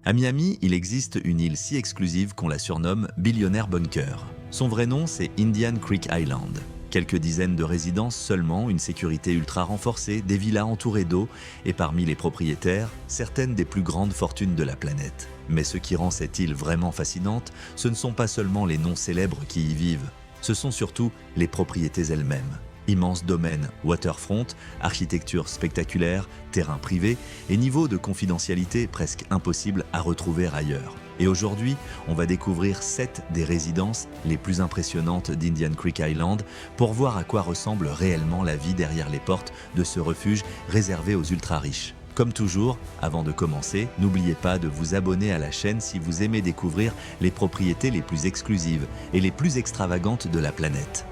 À Miami, il existe une île si exclusive qu'on la surnomme Billionaire Bunker. Son vrai nom, c'est Indian Creek Island. Quelques dizaines de résidences seulement, une sécurité ultra renforcée, des villas entourées d'eau et parmi les propriétaires, certaines des plus grandes fortunes de la planète. Mais ce qui rend cette île vraiment fascinante, ce ne sont pas seulement les noms célèbres qui y vivent, ce sont surtout les propriétés elles-mêmes. Immenses domaines, waterfront, architecture spectaculaire, terrain privé et niveau de confidentialité presque impossible à retrouver ailleurs. Et aujourd'hui, on va découvrir 7 des résidences les plus impressionnantes d'Indian Creek Island pour voir à quoi ressemble réellement la vie derrière les portes de ce refuge réservé aux ultra-riches. Comme toujours, avant de commencer, n'oubliez pas de vous abonner à la chaîne si vous aimez découvrir les propriétés les plus exclusives et les plus extravagantes de la planète.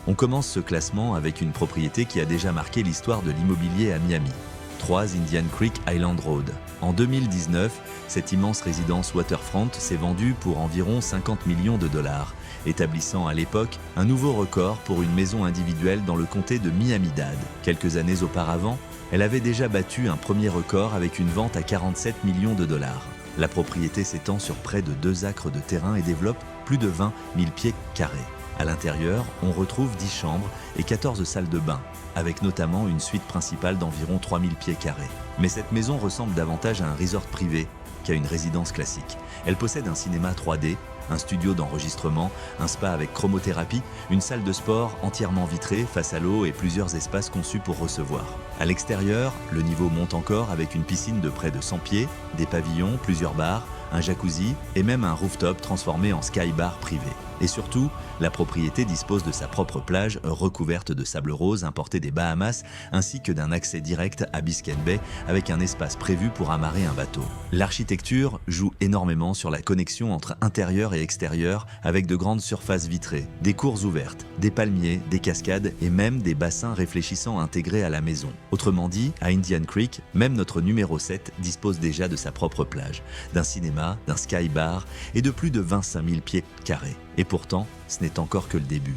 On commence ce classement avec une propriété qui a déjà marqué l'histoire de l'immobilier à Miami. 3 Indian Creek Island Road. En 2019, cette immense résidence waterfront s'est vendue pour environ 50 millions de dollars, établissant à l'époque un nouveau record pour une maison individuelle dans le comté de Miami-Dade. Quelques années auparavant, elle avait déjà battu un premier record avec une vente à 47 millions de dollars. La propriété s'étend sur près de 2 acres de terrain et développe plus de 20 000 pieds carrés. À l'intérieur, on retrouve 10 chambres et 14 salles de bain, avec notamment une suite principale d'environ 3000 pieds carrés. Mais cette maison ressemble davantage à un resort privé qu'à une résidence classique. Elle possède un cinéma 3D, un studio d'enregistrement, un spa avec chromothérapie, une salle de sport entièrement vitrée face à l'eau et plusieurs espaces conçus pour recevoir. À l'extérieur, le niveau monte encore avec une piscine de près de 100 pieds, des pavillons, plusieurs bars, un jacuzzi et même un rooftop transformé en sky bar privé. Et surtout, la propriété dispose de sa propre plage recouverte de sable rose importé des Bahamas ainsi que d'un accès direct à Biscayne Bay avec un espace prévu pour amarrer un bateau. L'architecture joue énormément sur la connexion entre intérieur et extérieur avec de grandes surfaces vitrées, des cours ouvertes, des palmiers, des cascades et même des bassins réfléchissants intégrés à la maison. Autrement dit, à Indian Creek, même notre numéro 7 dispose déjà de sa propre plage, d'un cinéma, d'un sky bar et de plus de 25 000 pieds carrés. Et pourtant, ce n'est encore que le début.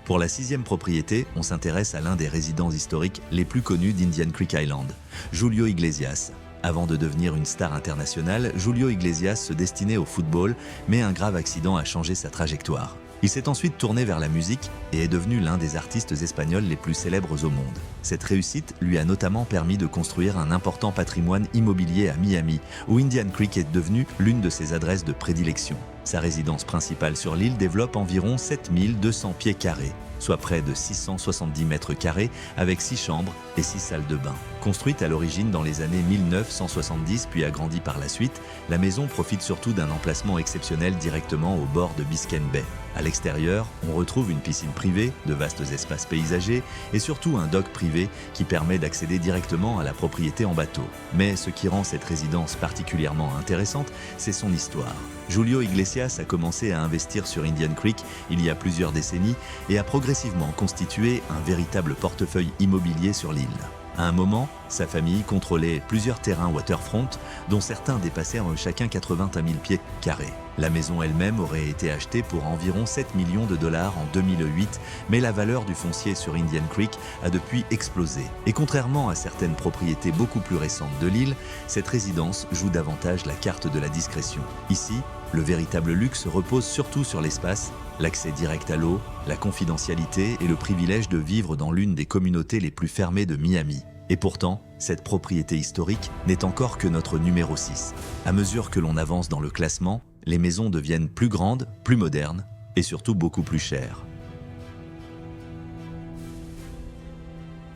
Pour la 6e propriété, on s'intéresse à l'un des résidents historiques les plus connus d'Indian Creek Island, Julio Iglesias. Avant de devenir une star internationale, Julio Iglesias se destinait au football, mais un grave accident a changé sa trajectoire. Il s'est ensuite tourné vers la musique et est devenu l'un des artistes espagnols les plus célèbres au monde. Cette réussite lui a notamment permis de construire un important patrimoine immobilier à Miami, où Indian Creek est devenue l'une de ses adresses de prédilection. Sa résidence principale sur l'île développe environ 7200 pieds carrés, soit près de 670 mètres carrés, avec 6 chambres et 6 salles de bain. Construite à l'origine dans les années 1970 puis agrandie par la suite, la maison profite surtout d'un emplacement exceptionnel directement au bord de Biscayne Bay. À l'extérieur, on retrouve une piscine privée, de vastes espaces paysagers et surtout un dock privé qui permet d'accéder directement à la propriété en bateau. Mais ce qui rend cette résidence particulièrement intéressante, c'est son histoire. Julio Iglesias a commencé à investir sur Indian Creek il y a plusieurs décennies et a progressivement constitué un véritable portefeuille immobilier sur l'île. À un moment, sa famille contrôlait plusieurs terrains waterfront, dont certains dépassaient chacun 81 000 pieds carrés. La maison elle-même aurait été achetée pour environ 7 millions de dollars en 2008, mais la valeur du foncier sur Indian Creek a depuis explosé. Et contrairement à certaines propriétés beaucoup plus récentes de l'île, cette résidence joue davantage la carte de la discrétion. Ici, le véritable luxe repose surtout sur l'espace, l'accès direct à l'eau, la confidentialité et le privilège de vivre dans l'une des communautés les plus fermées de Miami. Et pourtant, cette propriété historique n'est encore que notre numéro 6. À mesure que l'on avance dans le classement, les maisons deviennent plus grandes, plus modernes et surtout beaucoup plus chères.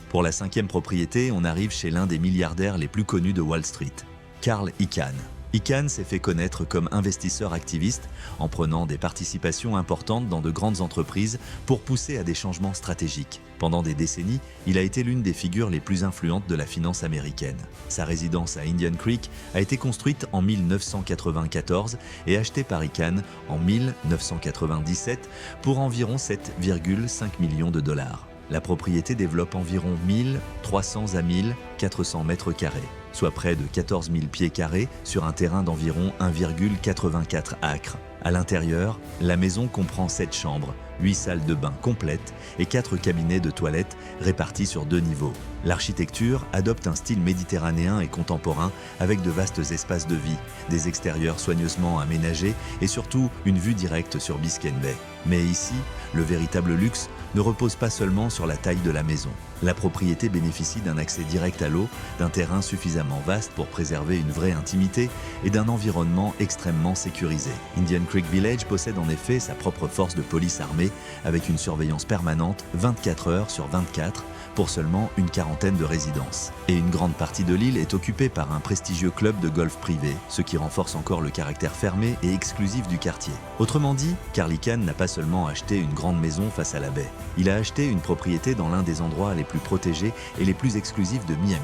Pour la 5e propriété, on arrive chez l'un des milliardaires les plus connus de Wall Street, Carl Icahn. Icahn s'est fait connaître comme investisseur activiste en prenant des participations importantes dans de grandes entreprises pour pousser à des changements stratégiques. Pendant des décennies, il a été l'une des figures les plus influentes de la finance américaine. Sa résidence à Indian Creek a été construite en 1994 et achetée par Icahn en 1997 pour environ 7,5 millions de dollars. La propriété développe environ 1300 à 1400 mètres carrés, soit près de 14 000 pieds carrés sur un terrain d'environ 1,84 acres, À l'intérieur, la maison comprend 7 chambres, 8 salles de bain complètes et 4 cabinets de toilettes répartis sur 2 niveaux. L'architecture adopte un style méditerranéen et contemporain avec de vastes espaces de vie, des extérieurs soigneusement aménagés et surtout une vue directe sur Biscayne Bay. Mais ici, le véritable luxe ne repose pas seulement sur la taille de la maison. La propriété bénéficie d'un accès direct à l'eau, d'un terrain suffisamment vaste pour préserver une vraie intimité et d'un environnement extrêmement sécurisé. Indian Creek Village possède en effet sa propre force de police armée avec une surveillance permanente 24 heures sur 24 pour seulement une quarantaine de résidences. Et une grande partie de l'île est occupée par un prestigieux club de golf privé, ce qui renforce encore le caractère fermé et exclusif du quartier. Autrement dit, Carly Kahn n'a pas seulement acheté une grande maison face à la baie, il a acheté une propriété dans l'un des endroits les plus protégés et les plus exclusifs de Miami.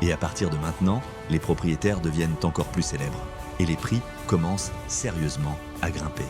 Et à partir de maintenant, les propriétaires deviennent encore plus célèbres. Et les prix commencent sérieusement à grimper.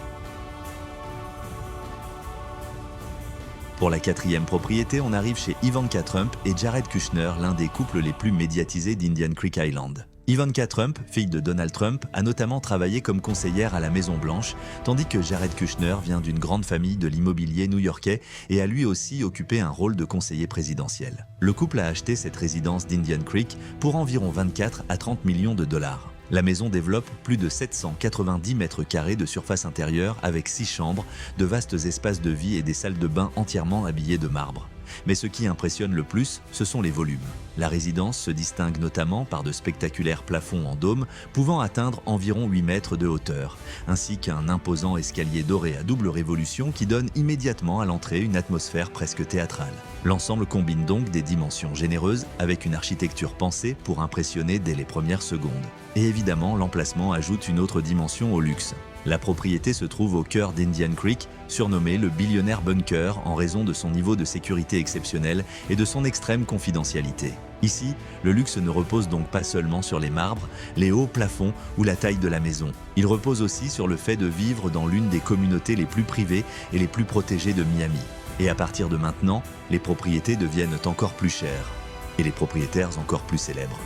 Pour la 4e propriété, on arrive chez Ivanka Trump et Jared Kushner, l'un des couples les plus médiatisés d'Indian Creek Island. Ivanka Trump, fille de Donald Trump, a notamment travaillé comme conseillère à la Maison-Blanche, tandis que Jared Kushner vient d'une grande famille de l'immobilier new-yorkais et a lui aussi occupé un rôle de conseiller présidentiel. Le couple a acheté cette résidence d'Indian Creek pour environ 24 à 30 millions de dollars. La maison développe plus de 790 mètres carrés de surface intérieure avec 6 chambres, de vastes espaces de vie et des salles de bain entièrement habillées de marbre. Mais ce qui impressionne le plus, ce sont les volumes. La résidence se distingue notamment par de spectaculaires plafonds en dôme pouvant atteindre environ 8 mètres de hauteur, ainsi qu'un imposant escalier doré à double révolution qui donne immédiatement à l'entrée une atmosphère presque théâtrale. L'ensemble combine donc des dimensions généreuses avec une architecture pensée pour impressionner dès les premières secondes. Et évidemment, l'emplacement ajoute une autre dimension au luxe. La propriété se trouve au cœur d'Indian Creek, surnommé le Billionaire Bunker en raison de son niveau de sécurité exceptionnel et de son extrême confidentialité. Ici, le luxe ne repose donc pas seulement sur les marbres, les hauts plafonds ou la taille de la maison. Il repose aussi sur le fait de vivre dans l'une des communautés les plus privées et les plus protégées de Miami. Et à partir de maintenant, les propriétés deviennent encore plus chères et les propriétaires encore plus célèbres.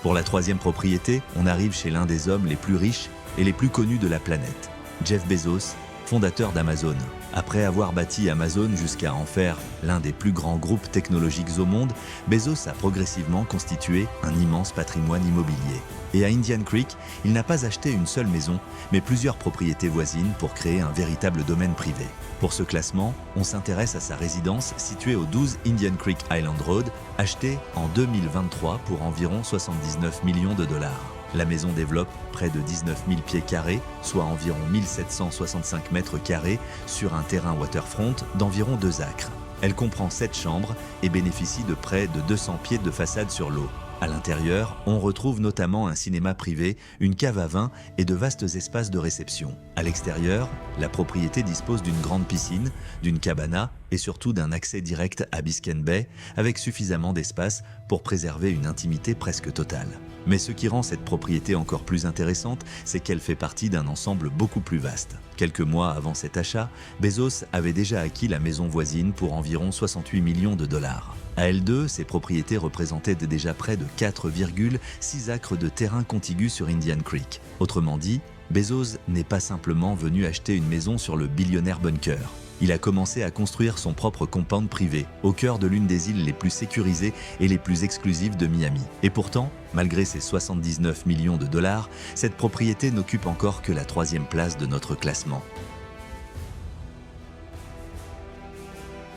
Pour la 3e propriété, on arrive chez l'un des hommes les plus riches et les plus connus de la planète, Jeff Bezos, fondateur d'Amazon. Après avoir bâti Amazon jusqu'à en faire l'un des plus grands groupes technologiques au monde, Bezos a progressivement constitué un immense patrimoine immobilier. Et à Indian Creek, il n'a pas acheté une seule maison, mais plusieurs propriétés voisines pour créer un véritable domaine privé. Pour ce classement, on s'intéresse à sa résidence située au 12 Indian Creek Island Road, achetée en 2023 pour environ 79 millions de dollars. La maison développe près de 19 000 pieds carrés, soit environ 1765 mètres carrés, sur un terrain waterfront d'environ 2 acres. Elle comprend 7 chambres et bénéficie de près de 200 pieds de façade sur l'eau. À l'intérieur, on retrouve notamment un cinéma privé, une cave à vin et de vastes espaces de réception. À l'extérieur, la propriété dispose d'une grande piscine, d'une cabana et surtout d'un accès direct à Biscayne Bay avec suffisamment d'espace pour préserver une intimité presque totale. Mais ce qui rend cette propriété encore plus intéressante, c'est qu'elle fait partie d'un ensemble beaucoup plus vaste. Quelques mois avant cet achat, Bezos avait déjà acquis la maison voisine pour environ 68 millions de dollars. À L2, ces propriétés représentaient déjà près de 4,6 acres de terrain contigus sur Indian Creek. Autrement dit, Bezos n'est pas simplement venu acheter une maison sur le Billionaire Bunker. Il a commencé à construire son propre compound privé, au cœur de l'une des îles les plus sécurisées et les plus exclusives de Miami. Et pourtant, malgré ses 79 millions de dollars, cette propriété n'occupe encore que la 3e place de notre classement.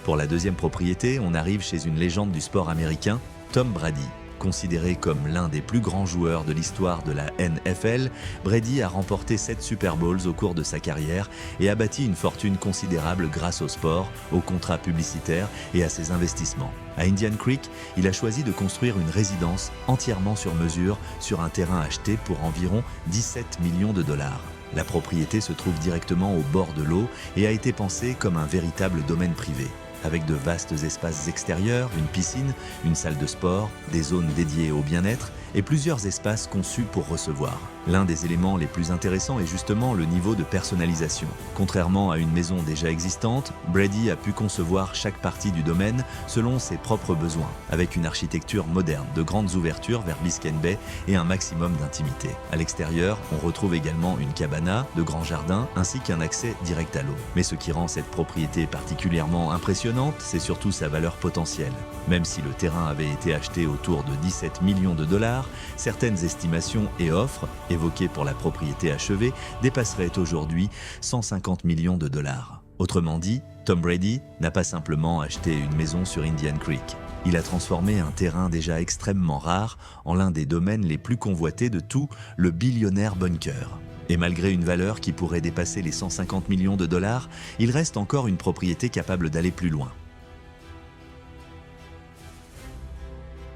Pour la 2e propriété, on arrive chez une légende du sport américain, Tom Brady. Considéré comme l'un des plus grands joueurs de l'histoire de la NFL, Brady a remporté 7 Super Bowls au cours de sa carrière et a bâti une fortune considérable grâce au sport, aux contrats publicitaires et à ses investissements. À Indian Creek, il a choisi de construire une résidence entièrement sur mesure sur un terrain acheté pour environ 17 millions de dollars. La propriété se trouve directement au bord de l'eau et a été pensée comme un véritable domaine privé. Avec de vastes espaces extérieurs, une piscine, une salle de sport, des zones dédiées au bien-être, et plusieurs espaces conçus pour recevoir. L'un des éléments les plus intéressants est justement le niveau de personnalisation. Contrairement à une maison déjà existante, Brady a pu concevoir chaque partie du domaine selon ses propres besoins, avec une architecture moderne, de grandes ouvertures vers Biscayne Bay et un maximum d'intimité. À l'extérieur, on retrouve également une cabana, de grands jardins ainsi qu'un accès direct à l'eau. Mais ce qui rend cette propriété particulièrement impressionnante, c'est surtout sa valeur potentielle. Même si le terrain avait été acheté autour de 17 millions de dollars, certaines estimations et offres, évoquées pour la propriété achevée, dépasseraient aujourd'hui 150 millions de dollars. Autrement dit, Tom Brady n'a pas simplement acheté une maison sur Indian Creek. Il a transformé un terrain déjà extrêmement rare en l'un des domaines les plus convoités de tout le billionnaire bunker. Et malgré une valeur qui pourrait dépasser les 150 millions de dollars, il reste encore une propriété capable d'aller plus loin.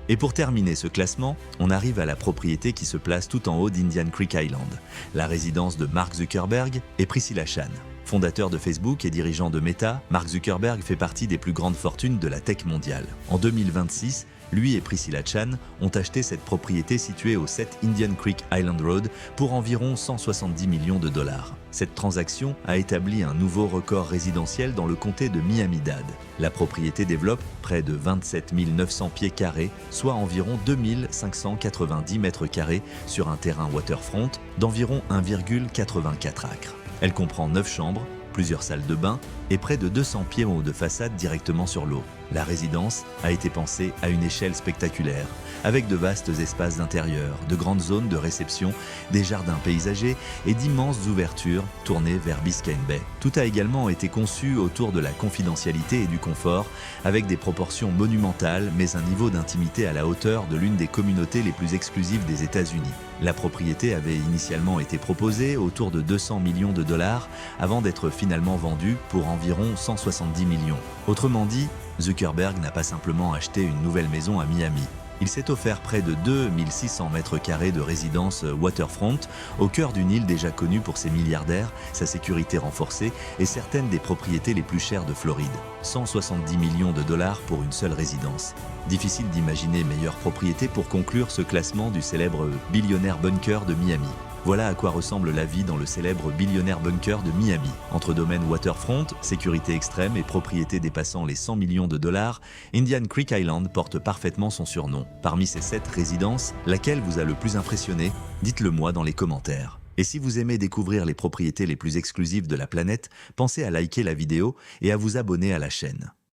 Et pour terminer ce classement, on arrive à la propriété qui se place tout en haut d'Indian Creek Island, la résidence de Mark Zuckerberg et Priscilla Chan. Fondateur de Facebook et dirigeant de Meta, Mark Zuckerberg fait partie des plus grandes fortunes de la tech mondiale. En 2026, lui et Priscilla Chan ont acheté cette propriété située au 7 Indian Creek Island Road pour environ 170 millions de dollars. Cette transaction a établi un nouveau record résidentiel dans le comté de Miami-Dade. La propriété développe près de 27 900 pieds carrés, soit environ 2590 mètres carrés sur un terrain waterfront d'environ 1,84 acres. Elle comprend 9 chambres, plusieurs salles de bain et près de 200 pieds en haut de façade directement sur l'eau. La résidence a été pensée à une échelle spectaculaire, avec de vastes espaces d'intérieur, de grandes zones de réception, des jardins paysagers et d'immenses ouvertures tournées vers Biscayne Bay. Tout a également été conçu autour de la confidentialité et du confort, avec des proportions monumentales mais un niveau d'intimité à la hauteur de l'une des communautés les plus exclusives des États-Unis. La propriété avait initialement été proposée autour de 200 millions de dollars avant d'être finalement vendue pour environ 170 millions. Autrement dit, Zuckerberg n'a pas simplement acheté une nouvelle maison à Miami. Il s'est offert près de 2600 mètres carrés de résidence waterfront au cœur d'une île déjà connue pour ses milliardaires, sa sécurité renforcée et certaines des propriétés les plus chères de Floride. 170 millions de dollars pour une seule résidence. Difficile d'imaginer meilleure propriété pour conclure ce classement du célèbre billionnaire bunker de Miami. Voilà à quoi ressemble la vie dans le célèbre billionnaire bunker de Miami. Entre domaine waterfront, sécurité extrême et propriété dépassant les 100 millions de dollars, Indian Creek Island porte parfaitement son surnom. Parmi ces 7 résidences, laquelle vous a le plus impressionné? Dites-le moi dans les commentaires. Et si vous aimez découvrir les propriétés les plus exclusives de la planète, pensez à liker la vidéo et à vous abonner à la chaîne.